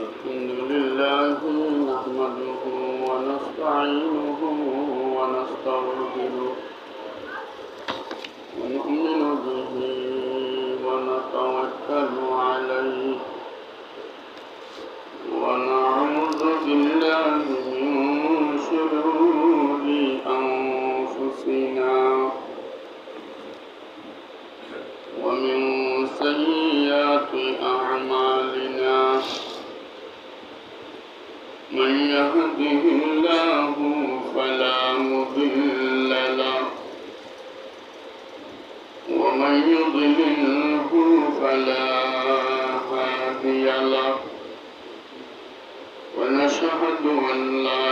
الحمد لله نحمده ونستعينه ونستغفره ونؤمن به ونتوكل عليه ونعوذ بالله من شرور أنفسنا ومن سيئات أعمالنا من يهده الله فلا مضل له ومن يضلله فلا هادي له ونشهد أن لا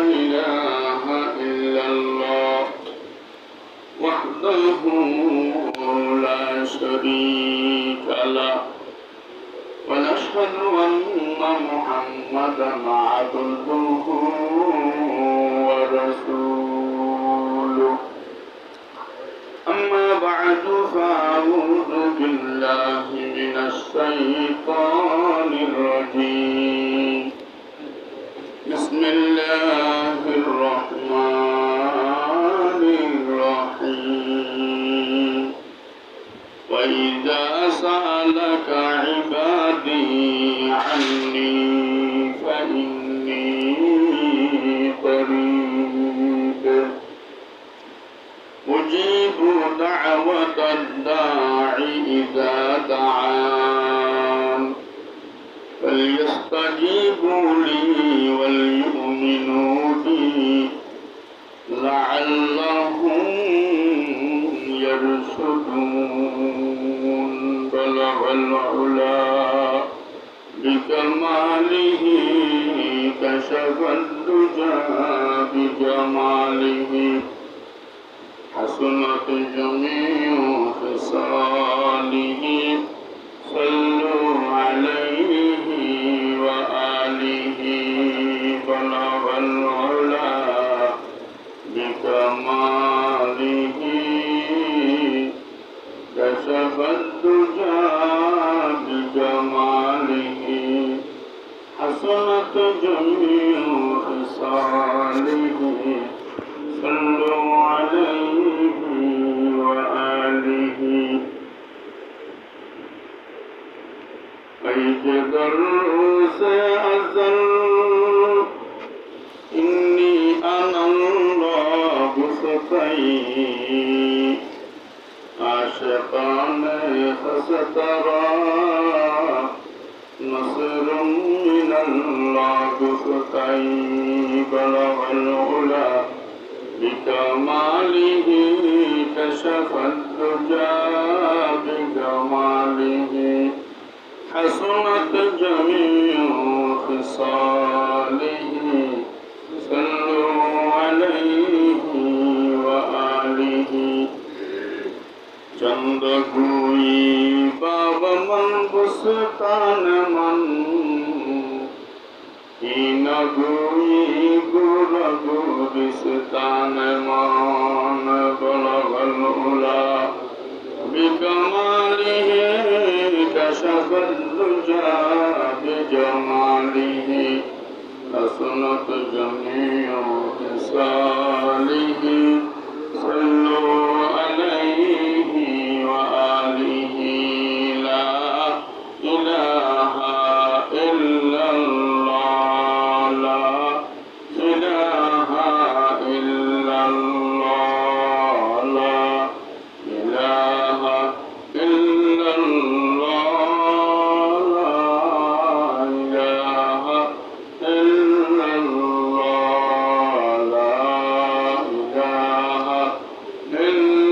إله إلا الله وحده لا شريك له ونشهد أن محمدا عبده ورسوله أما بعد فأعوذ بالله من الشيطان الرجيم بسم الله الرحمن الرحيم وإذا سألك عبادي عني فإني قريب أجيب دعوة الداع إذا دعان فليستجيبوا لي وليؤمنوا بي لعلهم يرشدون بلغ العلا بكماله كشف الدجى بجماله حسنت جميع خصاله صلوا عليه وآله بلغ العلا بكماله كشف الدجى بجماله حسنت جميع خصاله صلوا عليه وآله أيجد الرؤوس أزل إني أنا الله سطي عاشقان فسترى نصر من الله سطي بلغ العلا بكماله كشف الدجى بجماله حسنت جميع خصاله صلوا عليه وآله چند گوئی باب من بستان من ہین گوئی گر گورستان من بلغ العلا بکماله کشف الدجى بجماله حسنت جميع خصاله صلوا عليه وآله لا إله إلا الله لا إله إلا الله لا إله إلا الله لا إله إلا الله لا إله إلا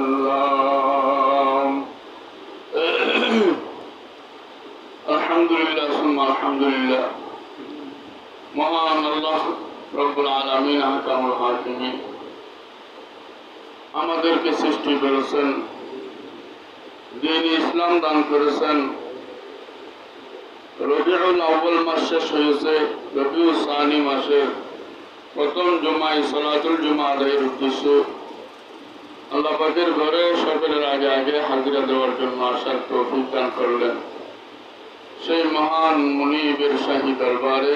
وسلم الحمد لله ثم الحمد لله মহান আল্লাহ রব্বুল আলামিন আহকামুল হাকিমিন আমাদেরকে সৃষ্টি করেছেন, দ্বীন ইসলাম দান করেছেন। রবিউল আউয়াল মাস শেষ হয়েছে, রবিউল সানি মাসের প্রথম জুমায় সালাতুল জুমা আদায়ের উদ্দেশ্যে আল্লাহ পাকের ঘরে সকলের আগে আগে হাজিরা দেওয়ার জন্য আসার তৌফিক দান করলেন। সেই মহান মুনিবের শাহী দরবারে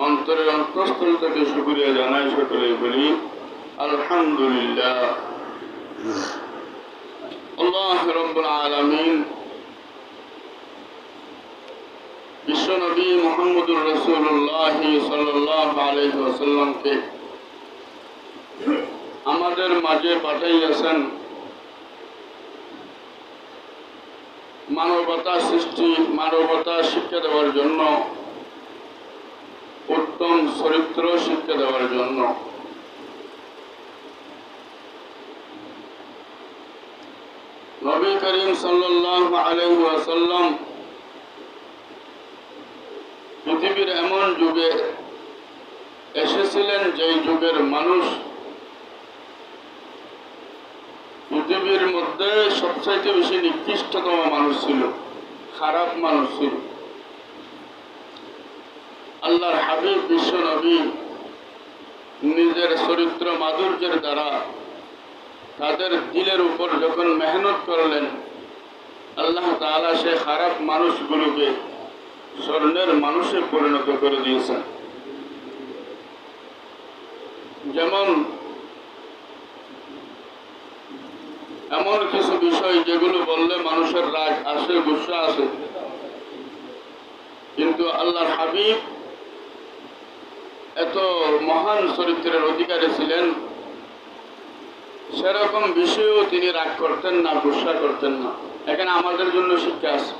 অন্তরের অন্তঃস্থল থেকে শুকরিয়া জানাই, সকলে বলি আলহামদুলিল্লাহ। আল্লাহ রাব্বুল আলামিন বিশ্বনবী মুহাম্মদুর রাসূলুল্লাহ সাল্লাল্লাহু আলাইহি ওয়াসাল্লামকে আমাদের মাঝে পাঠাইয়াছেন মানবতা সৃষ্টি, মানবতা শিক্ষা দেওয়ার জন্য, উত্তম চরিত্র শিক্ষা দেওয়ার জন্য। নবী করিম সাল্লাল্লাহু আলাইহি ওয়াসাল্লাম পৃথিবীর এমন যুগে এসেছিলেন যেই যুগের মানুষ পৃথিবীর মধ্যে সবচাইতে বেশি নিকৃষ্টতম মানুষ ছিল, খারাপ মানুষ ছিল। আল্লাহর হাবিব বিশ্ব নবী নিজের চরিত্র মাধুর্যের দ্বারা তাদের দিলের উপর যখন মেহনত করলেন, আল্লাহ তাআলা সে খারাপ মানুষগুলোকে স্বর্ণের মানুষে পরিণত করে দিয়েছেন। যেমন এমন কিছু বিষয় যেগুলো বললে মানুষের রাগ আসে, গুসা আসে, কিন্তু আল্লাহর হাবিব এত মহান চরিত্রের অধিকারী ছিলেন, সেরকম বিষয়েও তিনি রাগ করতেন না, গুসা করতেন না। এখানে আমাদের জন্য শিক্ষা আছে।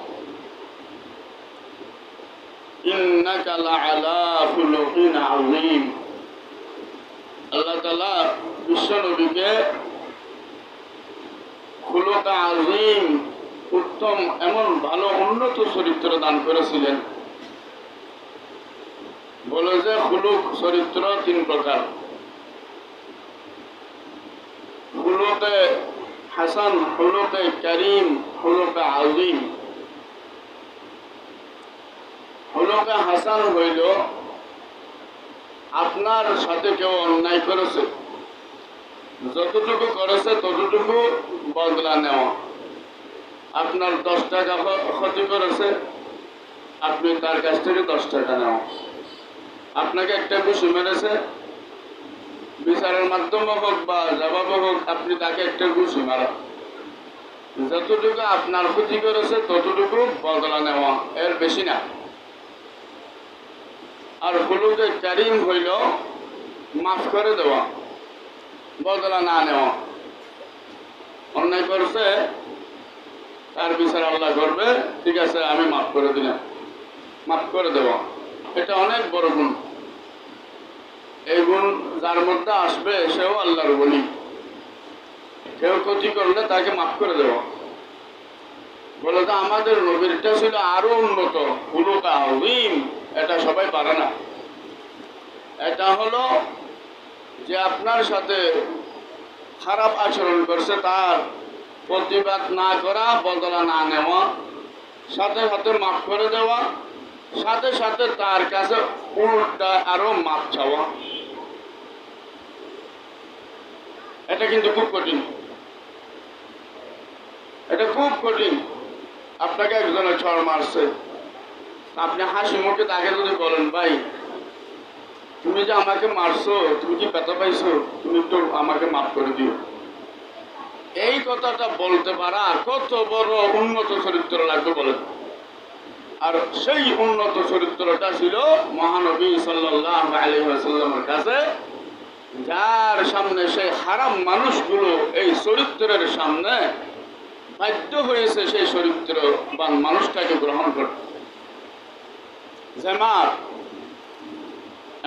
ইন্নাকা লাআলা খুলুকিন আযীম। আল্লাহ তাআলা বিশ্ব নবীকে খুলুক আযীম, উত্তম এমন ভালো উন্নত চরিত্র দান করেছিলেন। বলে যে খুলুক চরিত্র তিন প্রকার: খুলুকে হাসান, খুলুকে কারীম, খুলুকে আযীম। খুলুকে হাসান হইল আপনার সাথে কেউ অন্যায় করেছে, যতটুকু করেছে ততটুকু বদলা নেওয়া। আপনার 10 টাকা ক্ষতি করেছে, আপনি তার কাছ থেকে 10 টাকা নেওয়া। আপনাকে একটা ঘুষি মেরেছে, বিচারের মাধ্যমে হোক বা জবাবে হোক, আপনি তাকে একটা ঘুষি মারা। যতটুকু আপনার ক্ষতি করেছে ততটুকু বদলা নেওয়া, এর বেশি না। আর খুলুকে কারীম হইল মাফ করে দেওয়া, বদলা না নেওয়া। অন্যায় করছে, তার বিচার আল্লাহ করবে, ঠিক আছে আমি মাফ করে দিলাম, মাফ করে দেওয়া। এটা অনেক বড় গুণ। এই গুণ যার মধ্যে আসবে সেও আল্লাহর ওলি। কেউ ক্ষতি করলে তাকে মাফ করে দেওয়া। বলে তো আমাদের নবীরটা ছিল আরো উন্নত, খুলুক আযীম। এটা সবাই পারে না। এটা হলো যে আপনার সাথে খারাপ আচরণ করছে তার প্রতিবাদ না করা, বদলা না নেওয়া, সাথে সাথে মাফ করে দেওয়া, সাথে সাথে তার কাছে উল্টা আরো মাপ চাওয়া। এটা কিন্তু খুব কঠিন, এটা খুব কঠিন। আপনাকে একজনে ছড় মারছে, আপনি হাসি মুখে তাকে যদি বলেন, ভাই তুমি যে আমাকে মারছো, তুমি কি ব্যথা পাইছো, তুমি একটু আমাকে মাফ করে দিও, এই কথাটা বলতে পারা কত বড় উন্নত চরিত্র লাগবে বলেন। আর সেই উন্নত চরিত্রটা ছিল মহানবী সাল্লাল্লাহু আলাইহি ওয়াসাল্লামের কাছে, যার সামনে সেই হারাম মানুষগুলো এই চরিত্রের সামনে বাধ্য হয়েছে সেই চরিত্রবান মানুষটাকে গ্রহণ করতে। যেমন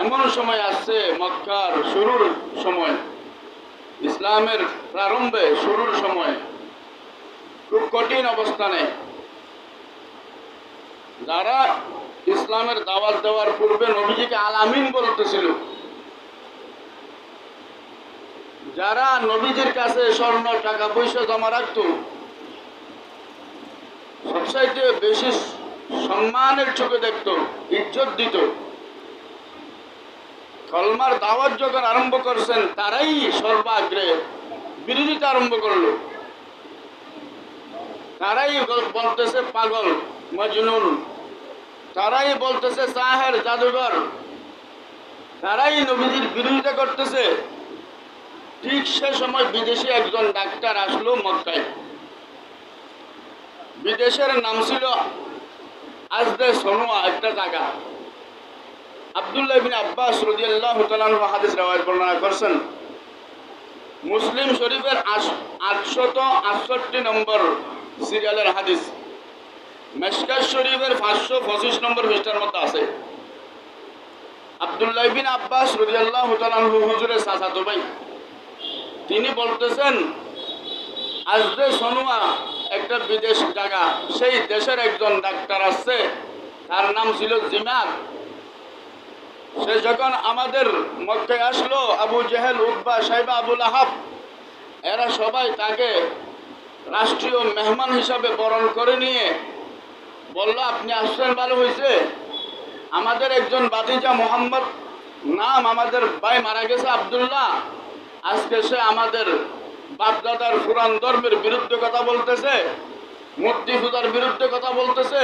এমন সময় আসছে মক্কার শুরুর সময়, ইসলামের প্রারম্ভে শুরুর সময় খুব কঠিন অবস্থানে যারা ইসলামের দাওয়াত দেওয়ার পূর্বে নবীজিকে আল আমিন বলতেছিল, যারা নবীজির কাছে স্বর্ণ টাকা পয়সা জমা রাখত, সবচাইতে বেশি সম্মানের চোখে দেখত, ইজ্জত দিত, কলমার দাওয়াত যখন আরম্ভ করছেন তারাই সর্বাগ্রে বিরোধিতা আরম্ভ করলো। তারাই বলতেছে পাগল, মজনুন, তারাই বলতেছে সাহের, জাদুঘর, তারাই নবীজির বিরোধিতা করতেছে। ঠিক সে সময় বিদেশি একজন ডাক্তার আসলো মক্কায়। বিদেশের নাম ছিল আজদে সোনোয়া, একটা জায়গা। আব্দুল্লাহ ইবনে আব্বাস রাদিয়াল্লাহু তাআলা আনহু হাদিস রওয়ায়াত বর্ণনা করছেন। মুসলিম শরীফের 868 নম্বর সিরিয়ালের হাদিস, মিশকাত শরীফের 525 নম্বর পৃষ্ঠার মধ্যে আছে। আব্দুল্লাহ ইবনে আব্বাস রাদিয়াল্লাহু তাআলা আনহু হুজুরের চাচাতো ভাই, তিনি বলতেছেন আজদে সোনোয়া একটা বিদেশ জায়গা, সেই দেশের একজন ডাক্তার আসছে, তার নাম ছিল জিমাত। সে যখন আমাদের মক্কায় আসলো, আবু জেহেল, উতবা, সাইবা, আবু লাহাব এরা সবাই তাকে রাষ্ট্রীয় মেহমান হিসাবে বরণ করে নিয়ে বলল, আপনি আসছেন, ভালো হয়েছে। আমাদের একজন বাতিজা মোহাম্মদ নাম, আমাদের ভাই মারা গেছে আব্দুল্লাহ, আজকে সে আমাদের বাপদাদার পুরাণ ধর্মের বিরুদ্ধে কথা বলতেছে, মূর্তি পূজার বিরুদ্ধে কথা বলতেছে।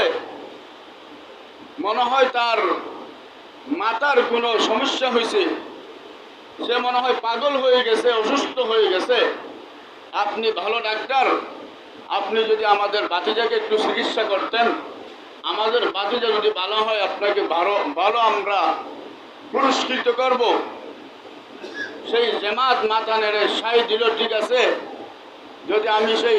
মনে হয় তার মাথার কোনো সমস্যা হয়েছে, সে মনে হয় পাগল হয়ে গেছে, অসুস্থ হয়ে গেছে। আপনি ভালো ডাক্তার, আপনি যদি আমাদের বাতিজাকে একটু চিকিৎসা করতেন, আমাদের বাতিজা যদি ভালো হয় আপনাকে ভালো আমরা পুরস্কৃত করব। সেই জামাত মাথা নেড়ে সাই দিল, ঠিক আছে, যদি আমি সেই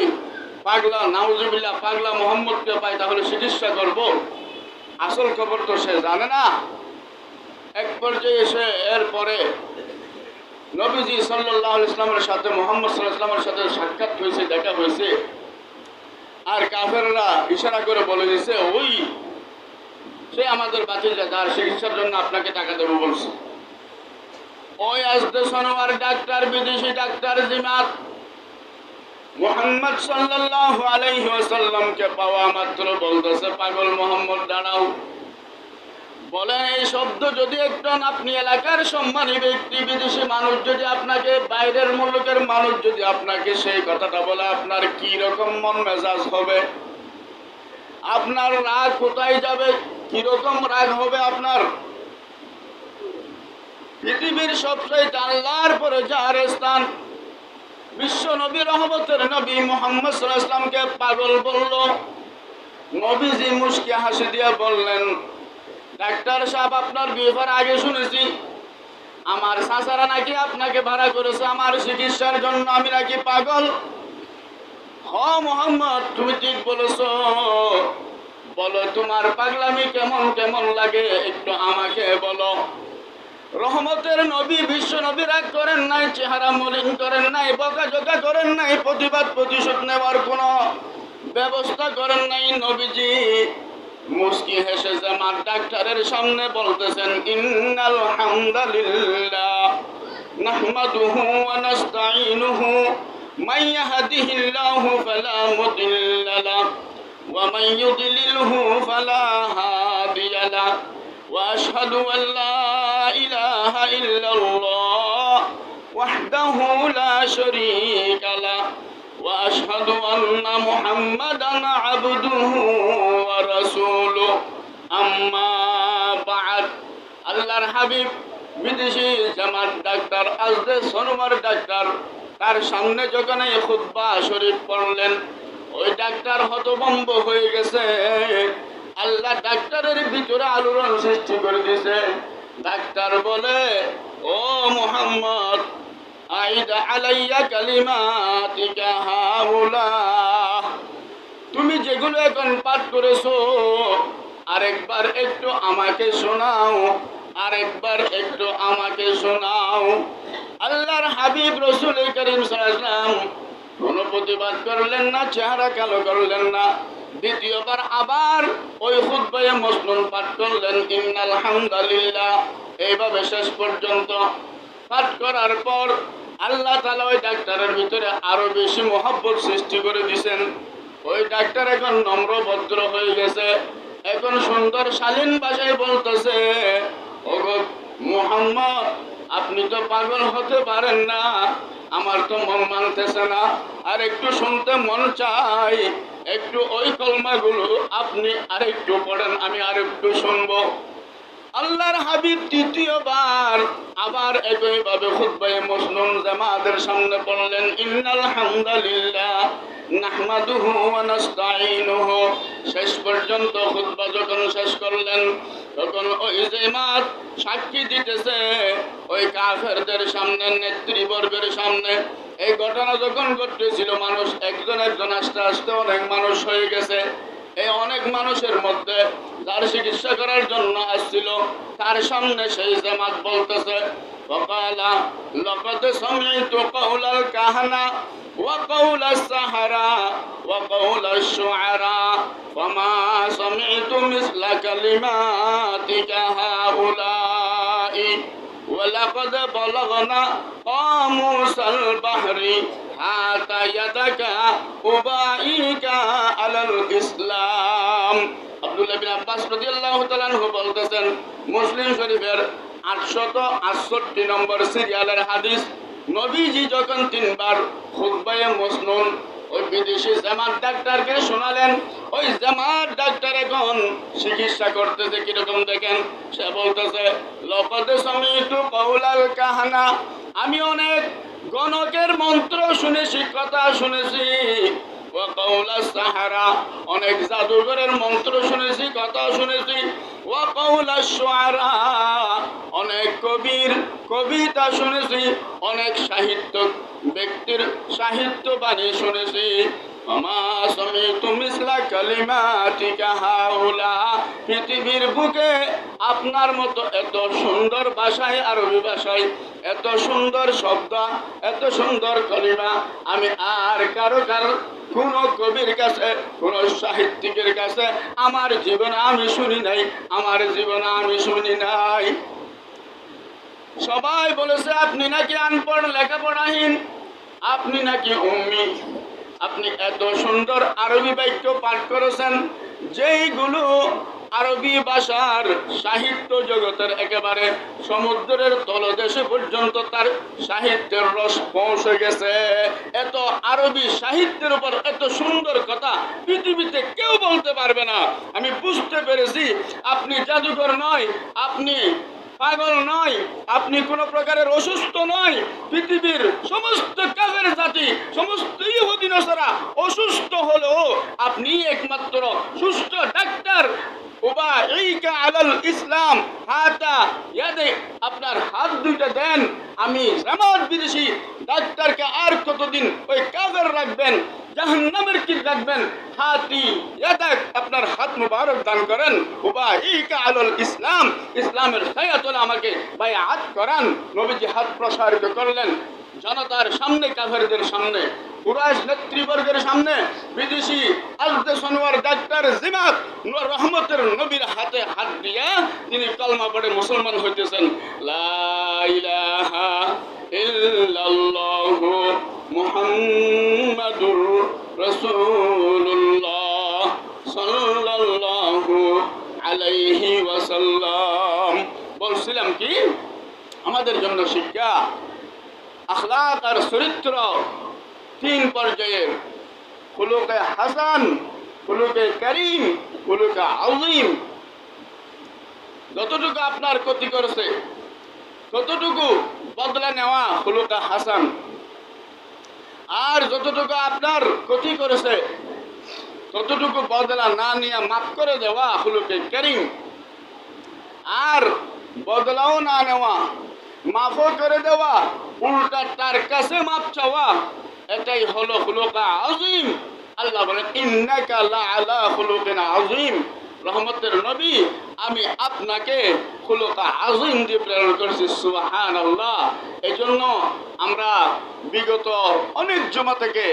পাগলা, নাউজুবিল্লাহ, পাগলা মোহাম্মদকে পাই তাহলে চিকিৎসা করব। আসল খবর তো সে জানে না। এক পর্যায়ে এসে এরপরে নবীজি সাল্লাল্লাহু আলাইহি ওয়াসাল্লামের সাথে, মুহাম্মদ সাল্লাল্লাহু আলাইহি ওয়াসাল্লামের সাথে সাক্ষাৎ হয়েছে, দেখা হয়েছে। আর কাফেররা ইশারা করে বলে দিয়েছে, ওই সে আমাদের বাতিজা, তার চিকিৎসার জন্য আপনাকে টাকা দেবো বলছে। ওই আজদে সোনোয়ার ডাক্তার, বিদেশি ডাক্তার জিমাত, মুহাম্মদ সাল্লাল্লাহু আলাইহি ওয়াসাল্লামকে পাওয়া মাত্র বলতেছে, পাগল মোহাম্মদ দাঁড়াও। বলেন, এই শব্দ যদি একটু আপনি এলাকার সম্মানী ব্যক্তি, বিদেশি মানুষ যদি আপনাকে, বাইরের মুলুকের মানুষ যদি আপনাকে সেই কথাটা বলে, আপনার কি রকম মন মেজাজ হবে? আপনার রাগ কোথায় যাবে? কি রকম রাগ হবে আপনার? পৃথিবীর সবচেয়ে আল্লাহর পরে যার স্থান, বিশ্ব নবী, রহমতের নবী মুহাম্মদ সাল্লাল্লাহু আলাইহি ওয়াসাল্লামকে পাগল বলল। নবীজি মুস্কি হাসি দিয়ে বললেন, ডাক্তার সাহেব, আপনার ব্যাপার আগে শুনেছি, আমার চাচারা নাকি আপনাকে ভাড়া করেছে আমার চিকিৎসার জন্য, আমি নাকি পাগল। হ মোহাম্মদ, তুমি ঠিক বলেছো, বলো তোমার পাগলামি কেমন কেমন লাগে, একটু আমাকে বলো। রহমতের নবী, বিশ্ব নবী রাগ করেন নাই, চেহারা মলিন করেন নাই, বকাঝকা করেন নাই, প্রতিবাদ প্রতিশোধ নেওয়ার কোনো ব্যবস্থা করেন নাই। নবীজি মুস্কি হেসে জামাত ডাক্তারের সামনে বলতেছেন, ইন্নাল হামদালিল্লাহ নাহমাদুহু ওয়া নাস্তাঈনুহু মান ইয়াহদিহিল্লাহু ফালা মুদিল্লা লাহু ওয়া মান ইউদ্লিলহু ফালা হাদিয়া লাহু ওয়া আশহাদু আল লা ইলাহা ইল্লাল্লাহ ওয়াহদাহু লা শারীকা লাহু ওয়া আশহাদু আন্না মুহাম্মাদান আবদুহু ওয়া রাসূলুহু। আম্মা বা'দ। আল্লাহর হাবিব বিদেশি জামাত ডাক্তার, আজদে সোনোয়ার ডাক্তার, তার সামনে যখন এই খুতবা শরীফ পড়লেন, ওই ডাক্তার হতভম্ব হয়ে গেছে। আল্লাহ ডাক্তারের ভিতরে আলোড়ন সৃষ্টি করে দিয়েছে। ডাক্তার বলে, ও মুহাম্মদ, আইদা আলাইয়া কালিমাতিকা হাউলা, তুমি যেগুলো এখন পাঠ করেছো আরেকবার একটু আমাকে শোনাও, আরেকবার একটু আমাকে শোনাও। আল্লাহর হাবিব রাসূল করিম সাল্লাল্লাহু আলাইহি ওয়াসাল্লাম কোনো প্রতিবাদ করলেন না, চেহারা কালো করলেন না। দ্বিতীয়বার আবার ওই খুতবায়ে মাসনুন পাঠ করলেন, ইন্নাল হামদালিল্লাহ। এইভাবে শেষ পর্যন্ত পাঠ করার পর আল্লাহ তাআলা ওই ডাক্তারের ভিতরে আরো বেশি মহব্বত সৃষ্টি করে দিয়েছেন। ওই ডাক্তার এখন নম্র ভদ্র হয়ে গেছে। এখন সুন্দর শালীন ভাষায় বলতেছে, ওগো মুহাম্মদ, আপনি তো পাগল হতে পারেন না, আমার তো মন মানতেছে না, আর একটু শুনতে মন চাই। একটু ওই কলমাগুলো আপনি আরেকটু পড়েন, আমি আরেকটু শুনবো। আল্লাহর হাবিব তৃতীয়বার আবার একইভাবে খুতবায়ে মাসনুন জামাতের সামনে পড়লেন, ইন্নাল হামদালিল্লাহ নাহমাদুহু ওয়া নাস্তাঈনুহু। শেষ পর্যন্ত খুতবা যখন শেষ করলেন, তখন ওই জামাত সাক্ষী দিতেছে ওই কাফেরদের সামনে, নেতৃবর্গের সামনে। এই ঘটনা যখন ঘটেছিল, মানুষ একজন একজন আস্তে আস্তে অনেক মানুষ হয়ে গেছে। এই অনেক মানুষের মধ্যে যার চিকিৎসা করার জন্য আসছিল, তার সামনে সেই জামাত বলতেছে, ওয়াকালা লাকাদ সামি'তু কাওলাল কাহানা ওয়া কাওলাস সাহারা ওয়া কাওলাশ শুআরা ওয়ামা সামি'তু মিসলা কালিমাতিকা হাউলাই ওয়া লাকাদ বালাগনা কামুসাল বাহরি হাতা ইয়াদাকা উবাইকা আলাল ইসলাম। আব্দুল্লাহ বিন আব্বাস রাদিয়াল্লাহু তাআলা আনহু বলতেছেন, মুসলিম শরীফের 868 নম্বর সিরিয়ালের হাদিস, নবীজি যখন তিনবার খুতবায়ে মাসনুন ওই বিদেশি জামাত ডাক্তারকে শোনালেন, ওই জামাত ডাক্তার এখন চিকিৎসা করতেছে কিরকম দেখেন। সে বলতেছে, লাকাদ সামি'তু কাওলাল কাহানা, আমি অনেক গণকের মন্ত্র শুনেছি, কথা শুনেছি। ওয়া কাওলাস সাহারা, অনেক জাদুঘরের মন্ত্র শুনেছি, কথা শুনেছি। ওয়া কাওলাশ শুআরা, অনেক কবির কবিতা শুনেছি, অনেক সাহিত্য ব্যক্তির সাহিত্য বাণী শুনেছি। আমা সামি'তু মিসলা কালিমাতিকা হাউলা, পৃথিবীর বুকে আপনার মতো এত সুন্দর ভাষায়, আরবি ভাষায় এত সুন্দর শব্দ, এত সুন্দর কলিমা আমি আর কারো কোন কবির কাছে, কোন সাহিত্যিকের কাছে আমার জীবনে আমি শুনি নাই, আমার জীবনে আমি শুনি নাই। সবাই বলেছে আপনি নাকি আনপড়, লেখাপড়াহীন, আপনি নাকি উম্মি, আপনি এত সুন্দর আরবি বাক্য পাঠ করেছেন যেইগুলো আরবি ভাষার সাহিত্য জগতের একেবারে সমুদ্রের তলদেশে পর্যন্ত তার সাহিত্যের রস পৌঁছে গেছে। এত আরবি সাহিত্যের উপর এত সুন্দর কথা পৃথিবীতে কেউ বলতে পারবে না। আমি বুঝতে পেরেছি আপনি জাদুকর নয়, আপনি পাগল নয়, আপনি কোনো প্রকারের অসুস্থ নয়। পৃথিবীর সমস্ত কাফের জাতি, সমস্ত ইহুদি নাসারা অসুস্থ হলেও আপনি একমাত্র সুস্থ ডাক্তার। উবাইকা আলাল ইসলাম হাতা ইয়াদে, আপনার হাত দুইটা দেন, আমি জামাত বিদেশি ডাক্তারকে আর কতদিন ওই কাফের রাখবেন, জাহান্নামের কি রাখবেন। হাতি ইয়াদাক, আপনার হাত মুবারক দান করেন। উবাইকা আলাল ইসলাম, ইসলামের ছায়াতলে আমাকে বায়াত করান। নবীজি হাত প্রসারিত করলেন জনতার সামনে, কাফেরদের সামনে, কুরাইশ নেতৃবর্গের সামনে। বিদেশি আজদে সনোয়ার ডাক্তার জিমাত রহমতের নবীর হাতে হাত দিয়া তিনি কলমা পড়ে মুসলমান হইতেছেন। লা ইলাহা ইল্লাল্লাহু মুহাম্মাদুর রাসূলুল্লাহ সাল্লাল্লাহু আলাইহি ওয়াসাল্লাম। বলছিলাম কি, আমাদের জন্য শিক্ষা, আখলাক আর চরিত্র তিন পর্যায়ের, খুলুকে হাসান, খুলুকে করিম, খুলুকে আযীম। যতটুকু আপনার ক্ষতি করেছে ততটুকু বদলা নেওয়া খুলুকে হাসান, আর যতটুকু আপনার ক্ষতি করেছে ততটুকু বদলা না নিয়ে মাফ করে দেওয়া খুলুকে করিম। আর বদলাও না নেওয়া, মাফও করে দেওয়া, উল্টা তার কাছে মাপ চাওয়া, এটাই হলো খুলুকে আযীম। আল্লাহ বলেন, ইন্নাকা লাআলা খুলুকিন আযীম, রহমতের নবী, আমি আপনাকে খুলুকা আযীম দিয়ে প্রেরণ করেছি। সুবহানাল্লাহ। এই জন্য আমরা বিগত অনেক জুমা থেকে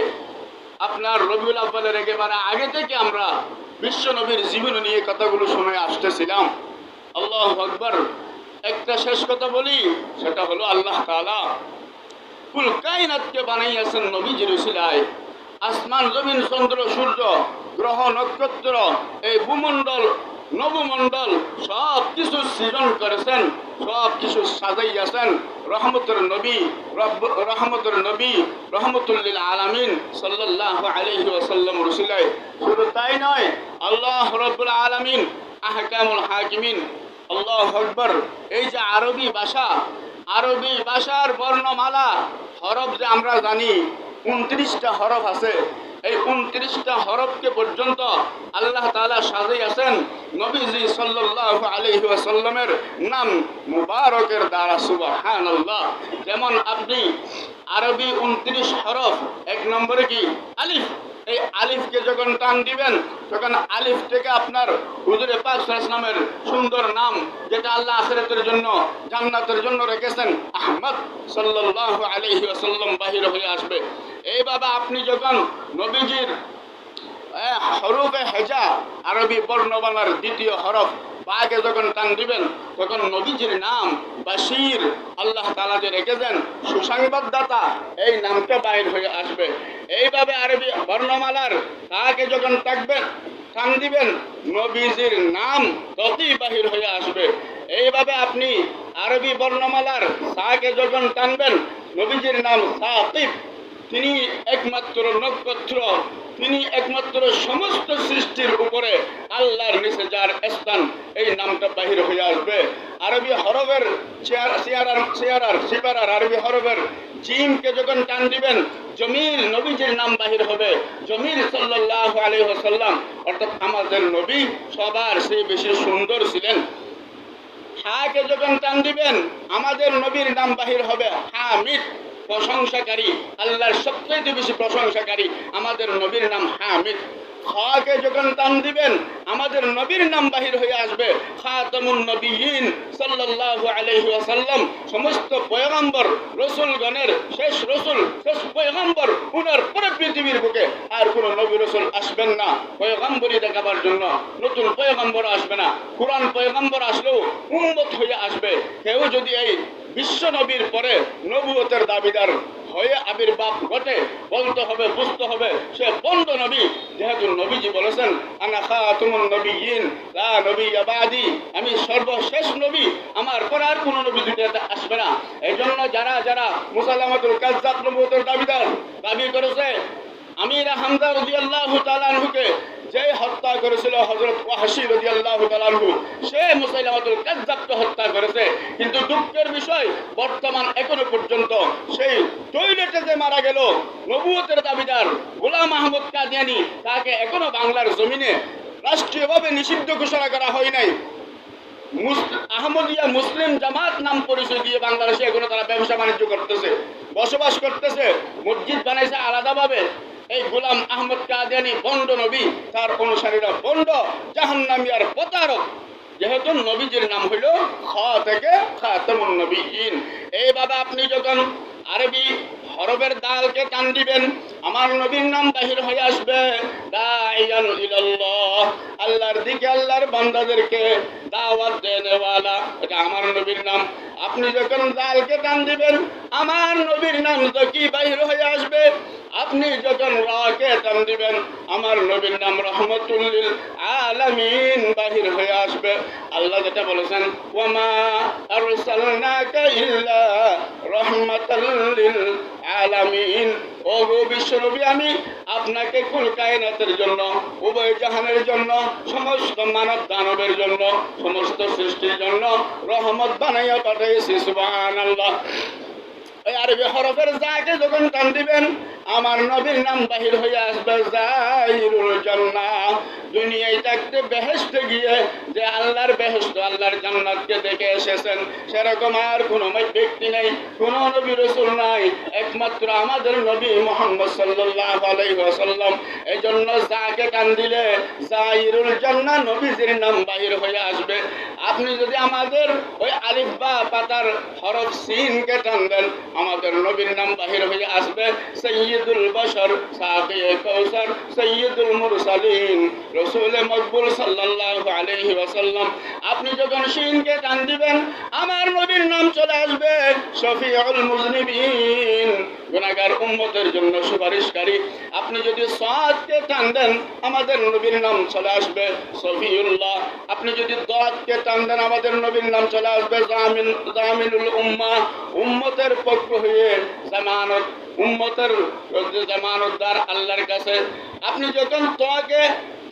আপনার রবিউল আউয়ালের একেবারে আগে থেকে আমরা বিশ্ব নবীর জীবনী নিয়ে কথাগুলো শুনে আসতেছিলাম। আল্লাহু আকবার। একটা শেষ কথা বলি, সেটা হলো আল্লাহ তাআলা কুল কায়নাতকে বানাইয়াছেন নবীজির উসিলায়। আসমান, জমিন, চন্দ্র, সূর্য, গ্রহ, নক্ষত্র, এই ভূমণ্ডল, নবমণ্ডল সব কিছু সৃজন করেছেন, সব কিছু সাজাইয়াছেন রহমতের নবী, রহমতের নবী, রহমতুল লিল আলামিন সাল্লাল্লাহু আলাইহি ওয়াসাল্লাম রসুলায়। শুধু তাই নয়, আল্লাহ রাব্বুল আলামিন আহকামুল হাকিমিন। আল্লাহু আকবার। এই যে আরবি ভাষা, আরবি ভাষার বর্ণমালা হরফ যে আমরা জানি 29টা হরফ আছে, এই 29টা হরফকে পর্যন্ত আল্লাহ তাআলা সাজাইয়াছেন নবীজি সাল্লাল্লাহু আলাইহি ওয়াসাল্লামের নাম মুবারকের দ্বারা। সুবহানাল্লাহ। যেমন আপনি আরবি 29 হরফ, এক নম্বরে কি আলিফ, এই আলিফকে যখন টান দিবেন তখন আলিফ থেকে আপনার হুজুরে পাক সাল্লাল্লাহু আলাইহি ওয়াসাল্লামের সুন্দর নাম, যেটা আল্লাহ আখিরাতের জন্য, জান্নাতের জন্য রেখেছেন, আহমদ সাল্লাল্লাহু আলাইহি ওয়াসাল্লাম বাহির হয়ে আসবে। এইভাবে আপনি যখন নবীজির হরফে হেজা, আরবি বর্ণমালার দ্বিতীয় হরফ বাকে যখন টান দিবেন তখন নবীজির নাম বাশির, আল্লাহ তাআলা যে রেখেছেন সুসংবাদদাতা, এই নামটা বাইর হয়ে আসবে। এইভাবে আরবি বর্ণমালার তাকে যখন টান দিবেন নবীজির নাম ততই বাহির হয়ে আসবে। এইভাবে আপনি আরবি বর্ণমালার তাকে যখন টানবেন নবীজির নাম সাকিব, তিনি একমাত্র নক্ষত্র, তিনি একমাত্র সমস্ত সৃষ্টির উপরে আল্লাহর নিচে যার স্থান, এই নামটা বাহির হয়ে আসবে। আরবি হরফের সিবারার আরবি হরফের জিমকে যখন টান দিবেন জমিল, নবীজির নাম বাহির হবে, জমিল সাল্লাল্লাহু আলাইহি ওয়াসাল্লাম, অর্থাৎ আমাদের নবী সবার চেয়ে বেশি সুন্দর ছিলেন। হাকে যখন টান দিবেন আমাদের নবীর নাম বাহির হবে হামিদ, প্রশংসাকারী, আল্লাহর সবচেয়ে বেশি প্রশংসাকারী, আমাদের নবীর নাম হামিদ। খাকে যখন টান দিবেন আমাদের নবীর নাম বাহির হয়ে আসবে খাতামুন নবিয়্যিন সাল্লাল্লাহু আলাইহি ওয়াসাল্লাম, সমস্ত পয়গম্বর রসুলগণের শেষ রসুল, শেষ পয়গম্বর, উনার পরে পৃথিবীর বুকে আর কোন নবী রসুল আসবেন না পয়গম্বরী দেখাবার জন্য। নতুন পয়গম্বর আসবে না, কুরআন পয়গম্বর আসলেও উম্মত হয়ে আসবে। কেউ যদি এই বিশ্ব নবীর পরে নবুয়তের দাবিদার হয়ে আবির্ভাব ঘটে, বলতে হবে, বুঝতে হবে সে বন্ড নবী। যেহেতু নবীজি বলেছেন আনা খাতামুন নবিয়্যিন লা নবিয়্যা বাদি, আমি সর্বশেষ নবী, আমার পরে আর কোন নবী দুনিয়াতে আসবে না। এই জন্য যারা যারা মুসাইলামাতুল কাযযাব নবুয়তের দাবিদার দাবি করেছে, আমির হামজা রাদিয়াল্লাহু তাআলা আনহুকে যে হত্যা করেছিল হযরত ওয়াহশী রাদিয়াল্লাহু তাআলা আনহু, সে মুসাইলামাতুল কাযযাবকে হত্যা করেছে। কিন্তু দুঃখের বিষয় বর্তমান এখনো পর্যন্ত সেই টয়লেটে যে মারা গেল নবুয়তের দাবিদার গোলাম আহমদ কাদিয়ানী, তাকে এখনো বাংলার জমিনে রাষ্ট্রীয়ভাবে নিষিদ্ধ ঘোষণা করা হয় নাই। আহমদিয়া মুসলিম জামাত নাম পরিচয় দিয়ে বাংলাদেশে এখনো তারা ব্যবসা বাণিজ্য করতেছে, বসবাস করতেছে, মসজিদ বানাইছে আলাদাভাবে। এই গোলাম আহমদ কাদিয়ানী বন্ড নবী, তার অনুসারীরা বন্ড, জাহান্নামী আর প্রতারক। যেহেতু নবীজির নাম হইল খ থেকে খাতামুন নবিয়্যিন। এইভাবে আপনি যখন আরবি হরফের দালকে টান দিবেন আমার নবীর নাম বাহির হয়ে আসবে দাইয়ান ইলাল্লাহ, আল্লাহর দিকে, আল্লাহর বান্দাদেরকে দাওয়াত দেনেওয়ালা, এটা আমার নবীর নাম। আপনি যখন দালকে টান দিবেন আমার নবীর নাম তো কি বাহির হয়ে আসবে। আপনি যখন রাকে টান দিবেন আমার নবীর নাম রহমতুল লিল আলামিন বাহির হয়ে আসবে। আল্লাহ যেটা বলেছেন ওয়ামা আরসালনাকা ইল্লা রাহমাতাল লিল আলামিন, ও গো বিশ্বনবী, আমি আপনাকে কুল কায়নাতের জন্য, উভয় জাহানের জন্য, সমস্ত মানব দানবের জন্য, সমস্ত সৃষ্টির জন্য রহমত বানাইয়া পাঠাইছি। সুবহানাল্লাহ। ওই আরবি হরফের যাকে যখন টান দিবেন আমার নবীর নাম বাহির হয়ে আসবে জাইরুল জান্নাহ। দুনিয়ায় থাকতে বেহেশতে গিয়ে যে আল্লাহর বেহেশত আল্লাহর জান্নাতকে দেখে এসেছেন সেরকম আর কোনো ব্যক্তি নেই, কোনো নবী রাসূল নাই, একমাত্র আমাদের নবী মুহাম্মদ সাল্লাল্লাহু আলাইহি ওয়াসাল্লাম। এজন্য যাকে টান দিলে জাইরুল জান্নাহ নবীজির নাম বাহির হয়ে আসবে। আপনি যদি আমাদের ওই আলিফ বা পাতার হরফ সিনকে টান দেন আমাদের নবীর নাম বাহির হয়ে আসবে সাইয়্যিদুল বাশার সাকিয়ে কাউসার সাইয়্যিদুল মুরসালিন রাসূল মকবুল সাল্লাল্লাহু আলাইহি ওয়াসাল্লাম। আপনি যখন সিনকে টান দিবেন আমার নবীর নাম চলে আসবে শফিউল মুজনিবিন, গুনাহগার উম্মতের জন্য সুপারিশকারী। আপনি যদি সাদকে টান দেন আমাদের নবীর নাম চলে আসবে শফিউল্লাহ। আপনি যদি দাদকে টান দেন আমাদের নবীর নাম চলে আসবে জামিনুল উম্মাহ, উম্মতের পক্ষ হয়ে জামানত, উম্মতের জামানতদার আল্লাহর কাছে। আপনি যখন তোয়াকে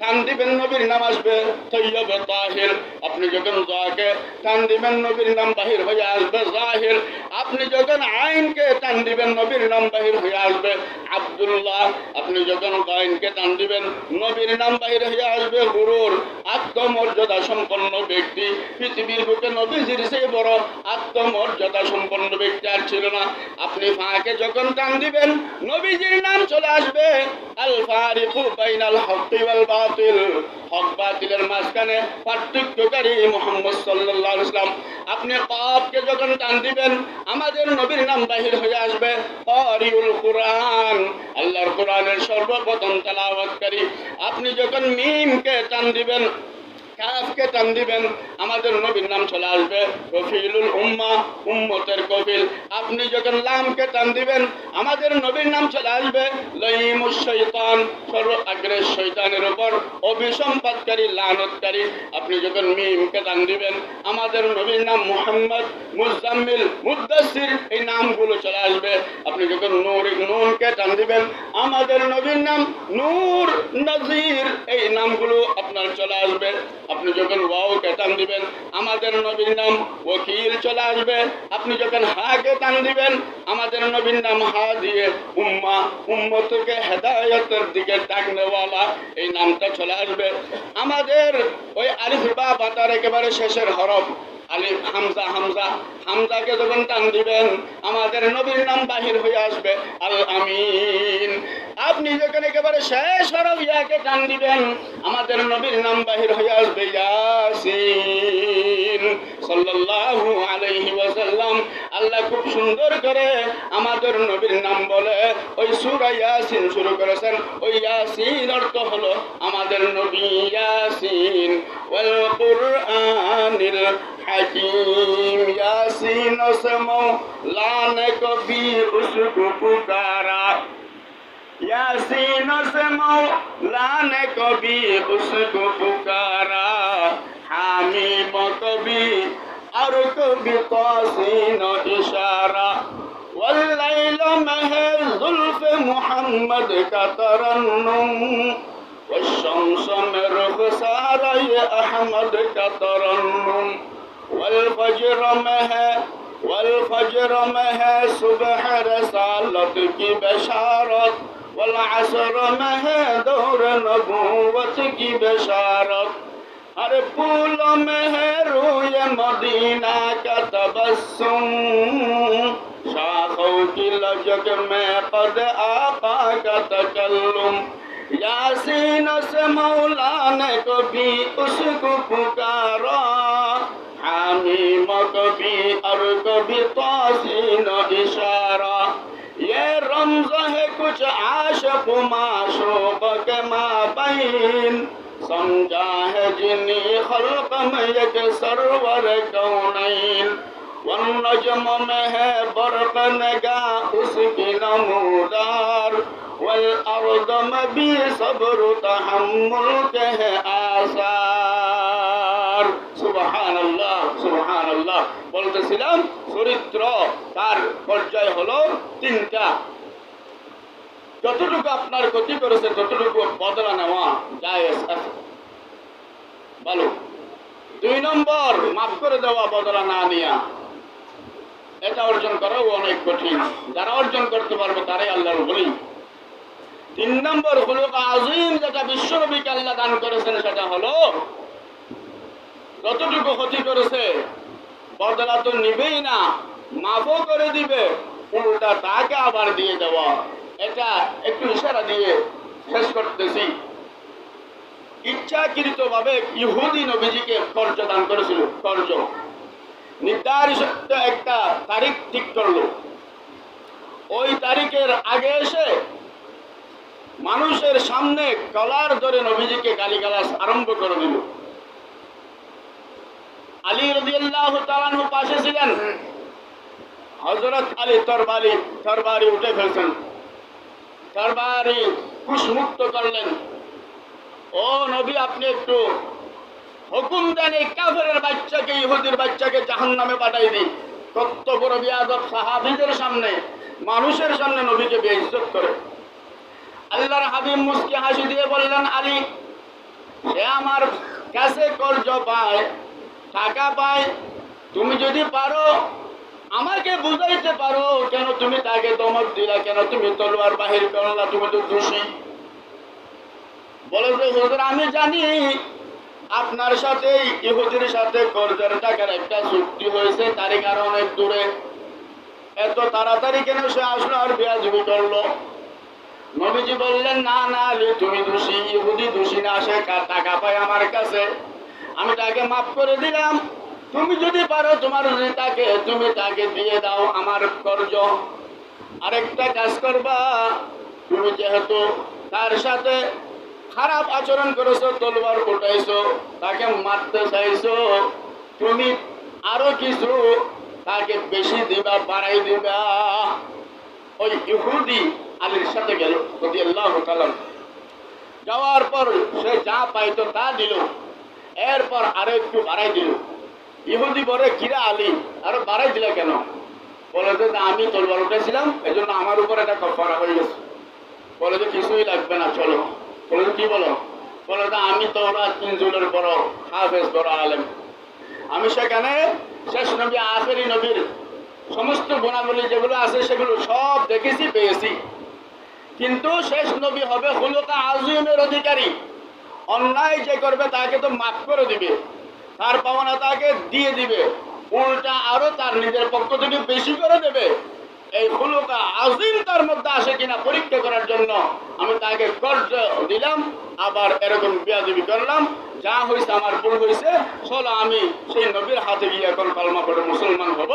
টান দিবেন নবীর নাম আসবে তৈয়ব তাহির। আপনি যখন দোয়াকে টান দিবেন নবীর নাম বাহির হয়ে আসবে জাহির। আপনি যখন আইনকে টান দিবেন নবীর নাম বাহির হয়ে আসবে আব্দুল্লাহ। আপনি যখন আইনকে টান দিবেন নবীর নাম বাহির হয়ে আসবে গুরুর। আত্মমর্যাদা সম্পন্ন ব্যক্তি পৃথিবীর বুকে নবীজির চেয়ে বড় আত্মমর্যাদা সম্পন্ন ব্যক্তি আর ছিল না। আপনি ফাঁকে যখন টান দিবেন নবীজির নাম চলে আসবে আল ফারিকু বাইনাল হক্কি ওয়াল বাতিল, হক বাতিলের মাঝখানে পার্থক্যকারী মুহাম্মদ সাল্লাল্লাহু আলাইহি ওয়াসাল্লাম। আপনি কাফকে যখন টান দিবেন আমাদের নবীর নাম বাহির হয়ে আসবে কারিউল কুরআন, আল্লাহর কোরআনের সর্বপ্রথম তেলাওয়াতকারী। আপনি যখন মিমকে টান দিবেন কাফকে টান দিবেন আমাদের নবীর নাম চলে আসবে কফিলুল উম্মাহ, উম্মতের কফিল। আপনি যখন লামকে টান দিবেন আমাদের নবীর নাম চলে আসবে লাইমুশ শয়তান, সর্বাগ্রেস শয়তানের উপর অভিসম্পাদকারী লানতকারী। আপনি যখন মিমকে টান দিবেন আমাদের নবীর নাম মুহাম্মদ, মুজাম্মিল, মুদ্দাসসির, এই নামগুলো চলে আসবে। আপনি যখন নুনকে টান দিবেন আমাদের নবীর নাম নূর, নজির, এই নামগুলো আপনার চলে আসবে। আপনি যখন ওয়াওকে টান দিবেন আমাদের নবীর নাম ওয়াকিল চলে আসবে। আপনি যখন হাকে টান দিবেন আমাদের নবীর নাম হাদিয়ে উম্মাহ, উম্মতকে হেদায়েতের দিকে ডাকনেওয়ালা, এই নামটা চলে আসবে। আমাদের ওই আলিফ বা বাতার একেবারে শেষের হরফ আলিফ হামজা, হামজাকে যখন টান দিবেন আমাদের নবীর নাম বাহির হয়ে আসবে আল আমিন। আপনি যখন একেবারে শেষ হরফ ইয়াকে টান দিবেন আমাদের নবীর নাম বাহির হয়ে আসবে ইয়াসিন সাল্লাল্লাহু আলাইহি ওয়াসাল্লাম। আল্লাহ খুব সুন্দর করে আমাদের নবীর নাম বলে ওই সূরা ইয়াসিন শুরু করেছেন। ওই ইয়াসিন অর্থ হলো আমাদের নবী ইয়াসিন ওয়াল কুরআনিল হাকিম। यासीन से मौलाने को भी उसको पुकारा, यासीन से मौलाने को भी उसको पुकारा, हामीम को भी और को भी तासीन इशारा, वल्लैल में है जुल्फ मोहम्मद का तरन्नुम, والشمس में रुखसार ये अहमद का तरन्नुम, والفجر में है सुबह रसालत की बशारत, والعصر में है दौर नबूवत की बशारत, हर फूल में है रूय मदीना का तबस्सुम, शाखों की लजक में कद आका का तकल्लुम, यासीन से मौलाने को भी उसको पुकारा, हामीम कभी और कभी तासीन इशारा, ये रमज़ है कुछ आशिक़ माशूक़ के माबैन, समझा है जिन्नी खल्क़ में एक सरवर कौनैन, वन्नजम में है बर्क़ निगाह उसकी नमूदार, वल्अर्द में भी सब्र तहम्मुल के है आसार। সুবহানাল্লাহ, সুবহানাল্লাহ। বলতেছিলাম চরিত্র তার পর্যায় হলো তিনটা। যতটুকু আপনার ক্ষতি করেছে ততটুকু বদলা নেওয়া জায়েজ আছে, ভালো। 2 নম্বর মাফ করে দেওয়া, বদলা না নেওয়া। এটা অর্জন করাও অনেক কঠিন। যারা অর্জন করতে পারবে তারাই আল্লাহর ওলি। 3 নম্বর খুলুক আযীম যেটা বিশ্বনবীকে আল্লাহ দান করেছেন সেটা হলো যতটুকু ক্ষতি করেছে বদলা তো নিবেই না, মাফও করে দিবে, উল্টা তাকে আবার দিয়ে দেওয়া। এটা একটু ইশারা দিয়ে শেষ করতেছি। ইচ্ছাকৃতভাবে ইহুদি নবীজিকে কর্জ দান করেছিল। কর্জ নির্ধারিত একটা তারিখ ঠিক করলো, ওই তারিখের আগে এসে মানুষের সামনে কলার ধরে নবীজিকে গালিগালাজ আরম্ভ করে দিল। আলী রাদিয়াল্লাহু তাআলা আনহু পাশে ছিলেন। হযরত আলী তরবারি উঠে ফেলছেন, তরবারি কুশমুক্ত করলেন। ও নবী, আপনি একটু হুকুম দেন এই কাফেরের বাচ্চাকে, ইহুদির বাচ্চাকে জাহান্নামে পাঠাই দিন। কত বড় বিয়াদব! সাহাবীদের সামনে, মানুষের সামনে নবীকে বেইজ্জত করে। আল্লাহর হাবিব মুস্কি হাসি দিয়ে বললেন, আলী, সে আমার কাছে কর্জ পায়, টাকা পায়, তুমি যদি পারো আমাকে বুঝাইতে পারো কেন তুমি তাকে দমক দিলা, কেন তুমি তলোয়ার বাহির করলা, তুমি তো দোষী। বলে যে হুজুর, আমি জানি আপনার সাথে ইহুদির সাথে কর্জের টাকার একটা চুক্তি হয়েছে, তারিখ আর অনেক দূরে, এত তাড়াতাড়ি কেন সে আসলো আর বেয়াদবি করলো? নবীজি বললেন, না না আলী, তুমি দোষী, ইহুদি দোষী না, সে টাকা পায় আমার কাছে, আমি তাকে মাফ করে দিলাম। তুমি যদি পারো তোমার নেতাকে তুমি তাকে দিয়ে দাও আমার কর্জ। আরেকটা কাজ করবা, তুমি যেহেতু তার সাথে খারাপ আচরণ করেছো, তলোয়ার উঠাইছো, তাকে মারতে চাইছো, তুমি আরো কিছু তাকে বেশি দিবা, বাড়াই দিবা। ওই ইহুদি আলীর সাথে গেল রাদিয়াল্লাহু তাআলা। যাওয়ার পর সে যা পাইতো তা দিল, এরপর আরো একটু বাড়াই দিল। ইহুদি বলে, কিরা আলী, আরো বাড়াই দিলে কেন? বলে যে আমি তলোয়ার উঠেছিলাম, এই জন্য আমার উপর একটা কফারা হয়ে গেছে। বলে যে কিছুই লাগবে না, চলো। বলে যে কি বলো? বলে যে আমি তো ওরা তিনজনের বড় হাফেজ, বড় আলেম, আমি সেখানে শেষ নবী আখেরি নবীর সমস্ত গুণাবলী যেগুলো আছে সেগুলো সব দেখেছি, পেয়েছি। কিন্তু শেষ নবী হবে খুলুক আযীমের অধিকারী। অন্যায় যে করবে তাকে তো মাফ করে দিবে, তার পাওনা তাকে দিয়ে দিবে, উল্টা আরো তার নিজের পক্ষ থেকে বেশি করে দেবে। এই খুলুক আযীম তার মধ্যে আসে কিনা পরীক্ষা করার জন্য আমি তাকে কর্জ দিলাম, আবার এরকম বেয়াদবি করলাম। যা হয়েছে আমার ভুল হয়েছে, চলো আমি সেই নবীর হাতে গিয়ে এখন কলমা পড়ে মুসলমান হব।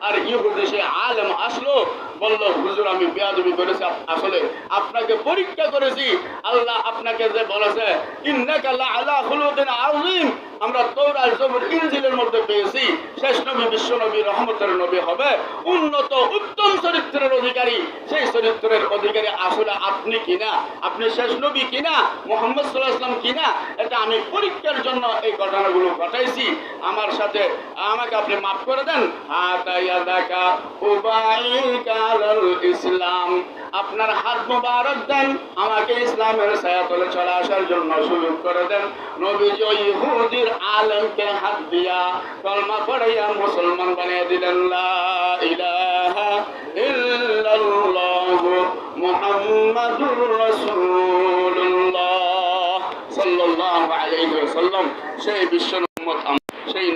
আর ইহুদি সে আলেম আসলো, বলল, হুজুর আমি বেয়াদবি করেছি, আসলে আপনাকে পরীক্ষা করেছি। আল্লাহ আপনাকে যে বলেছে ইন্নাকা লাআলা খুলুকিন আযীম, আমরা তাওরাত জবুর ইনজিলের মধ্যে পেয়েছি শেষ নবী বিশ্ব নবী রহমতের নবী হবে, উন্নত উত্তম চরিত্রের অধিকারী। সেই চরিত্রের অধিকারী আসলে আপনি কিনা, আপনি শেষ নবী কিনা, মুহাম্মদ সাল্লাল্লাহু আলাইহি ওয়াসাল্লাম কিনা, এটা আমি পরীক্ষার জন্য এই ঘটনাগুলো ঘটাইছি। আমার সাথে আমাকে আপনি মাফ করে দেন। হাতায়াদাকা উবাইকা আলাল ইসলাম, আপনার হাত মোবারক দেন, আমাকে ইসলামের ছায়াতলে চলে আসার জন্য সুযোগ করে দেন। নবীজি ওই ইহুদির আলেমকে হাত দিয়া কলমা পড়াইয়া মুসলমান বানিয়ে দিলেন। লা ইলাহা ইল্লাল্লাহু মুহাম্মাদুর রাসূলুল্লাহ সাল্লাল্লাহু আলাইহি ওয়াসাল্লাম। সেই বিশ্ব উম্মত, সেই